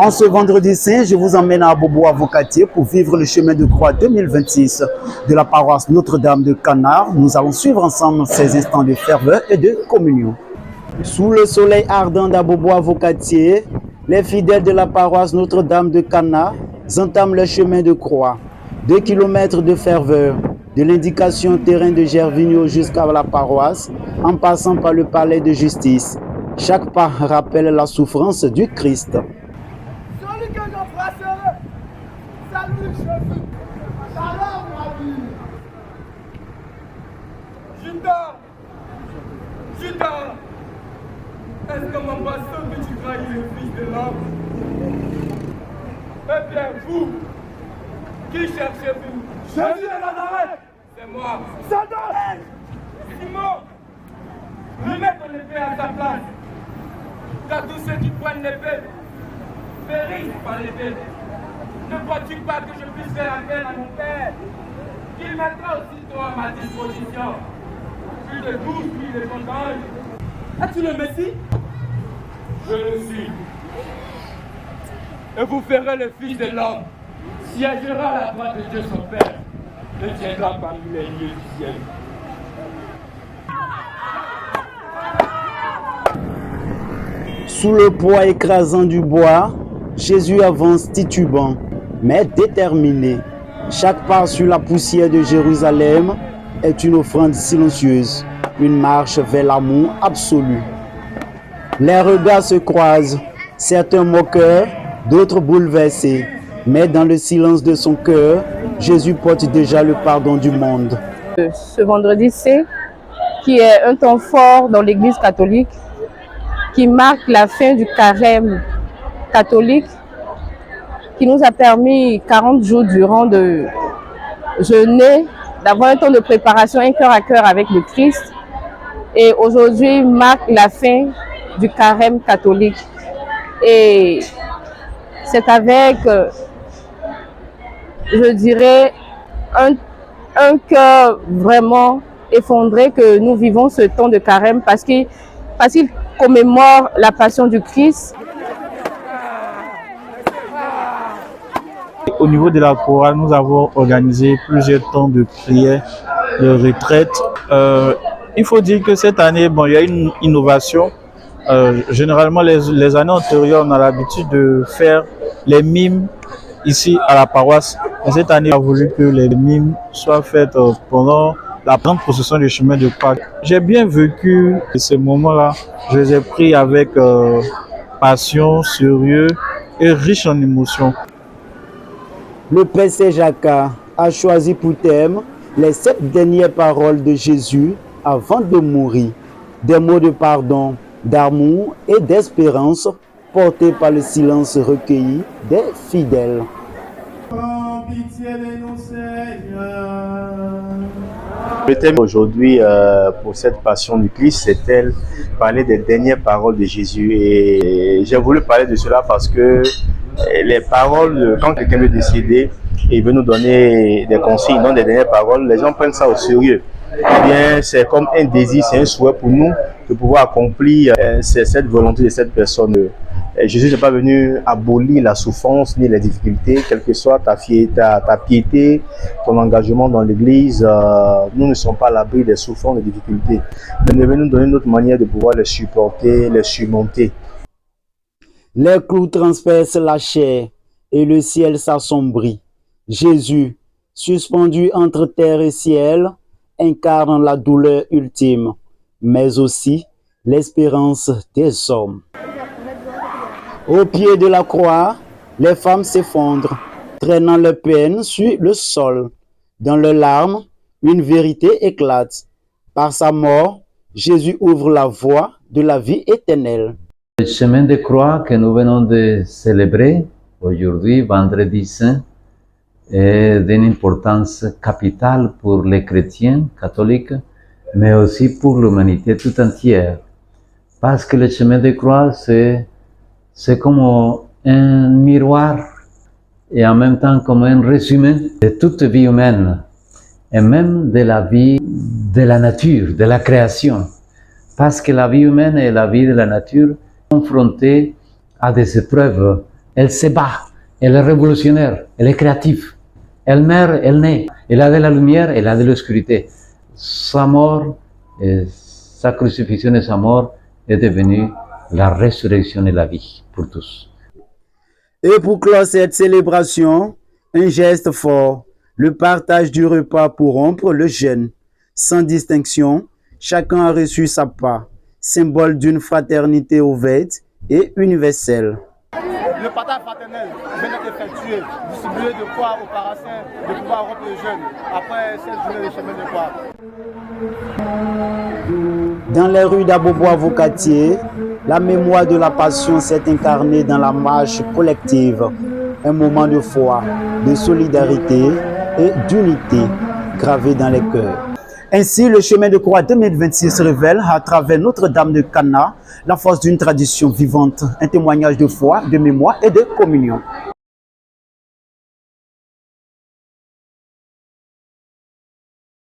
En ce vendredi saint, je vous emmène à Abobo-Avocatier pour vivre le chemin de croix 2026 de la paroisse Notre-Dame de Canard. Nous allons suivre ensemble ces instants de ferveur et de communion. Sous le soleil ardent d'Abobo-Avocatier, les fidèles de la paroisse Notre-Dame de Canard entament le chemin de croix. 2 kilomètres de ferveur, de l'indication terrain de Gervinho jusqu'à la paroisse, en passant par le palais de justice. Chaque pas rappelle la souffrance du Christ. Celui que j'embrasserai, salut Jésus, salam ma vie. Judas, est-ce que mon pasteur que tu trahis le Fils de l'homme? Eh bien, vous, qui cherchez-vous? Jésus de Nazareth. C'est moi. Satan. Simon, remets ton épée à sa place. Car tous ceux qui prennent l'épée périssent par l'épée. Ne crois-tu pas que je puisse faire appel à mon Père, qu'il mettra aussitôt à ma disposition plus de 12 000 de son ange? As-tu le Messie? Je le suis. Et vous ferez le Fils de l'homme siégera à la droite de Dieu son Père et tiendra parmi les lieux du ciel. Sous le poids écrasant du bois, Jésus avance titubant, mais déterminé. Chaque pas sur la poussière de Jérusalem est une offrande silencieuse, une marche vers l'amour absolu. Les regards se croisent, certains moqueurs, d'autres bouleversés. Mais dans le silence de son cœur, Jésus porte déjà le pardon du monde. Ce vendredi saint, qui est un temps fort dans l'Église catholique, qui marque la fin du carême catholique, qui nous a permis 40 jours durant de jeûner, d'avoir un temps de préparation, un cœur à cœur avec le Christ. Et aujourd'hui marque la fin du carême catholique. Et c'est avec, je dirais, un cœur vraiment effondré que nous vivons ce temps de carême parce qu'il commémore la passion du Christ. Au niveau de la chorale, nous avons organisé plusieurs temps de prière, de retraite. Il faut dire que cette année, il y a une innovation. Généralement, les années antérieures, on a l'habitude de faire les mimes ici à la paroisse. Et cette année, on a voulu que les mimes soient faites pendant la grande procession du chemin de croix. J'ai bien vécu ces moments-là. Je les ai pris avec passion, sérieux et riche en émotions. Le Père Saint-Jacques a choisi pour thème les 7 dernières paroles de Jésus avant de mourir. Des mots de pardon, d'amour et d'espérance portés par le silence recueilli des fidèles. Prends pitié de nous, Seigneur. Le thème aujourd'hui pour cette passion du Christ, c'est parler des dernières paroles de Jésus. Et j'ai voulu parler de cela parce que les paroles, quand quelqu'un veut décider et veut nous donner des consignes, dans des dernières paroles, les gens prennent ça au sérieux. Eh bien, c'est comme un désir, c'est un souhait pour nous de pouvoir accomplir cette volonté de cette personne. Jésus n'est pas venu abolir la souffrance ni les difficultés, quelle que soit ta piété, ton engagement dans l'Église. Nous ne sommes pas à l'abri des souffrances, des difficultés. Mais il est venu nous donner une autre manière de pouvoir les supporter, les surmonter. Les clous transpercent la chair et le ciel s'assombrit. Jésus, suspendu entre terre et ciel, incarne la douleur ultime, mais aussi l'espérance des hommes. Au pied de la croix, les femmes s'effondrent, traînant leur peine sur le sol. Dans leurs larmes, une vérité éclate. Par sa mort, Jésus ouvre la voie de la vie éternelle. Le chemin de croix que nous venons de célébrer aujourd'hui, vendredi saint, est d'une importance capitale pour les chrétiens catholiques, mais aussi pour l'humanité tout entière. Parce que le chemin de croix, c'est comme un miroir et en même temps comme un résumé de toute vie humaine et même de la vie de la nature, de la création. Parce que la vie humaine et la vie de la nature sont confrontées à des épreuves Elle se bat, elle est révolutionnaire, elle est créative. Elle meurt, elle naît. Elle a de la lumière, elle a de l'obscurité. Sa mort, sa crucifixion et sa mort est devenue la résurrection et la vie pour tous. Et pour clore cette célébration, un geste fort, le partage du repas pour rompre le jeûne. Sans distinction, chacun a reçu sa part, symbole d'une fraternité ouverte et universelle. Le partage fraternel vient d'être effectué, distribué de quoi aux parassins de pouvoir rompre le jeûne après cette journée de chemin de croix. Dans les rues d'Abobo-Avocatier, la mémoire de la Passion s'est incarnée dans la marche collective, un moment de foi, de solidarité et d'unité gravé dans les cœurs. Ainsi, le chemin de croix 2026 révèle à travers Notre-Dame de Cana la force d'une tradition vivante, un témoignage de foi, de mémoire et de communion.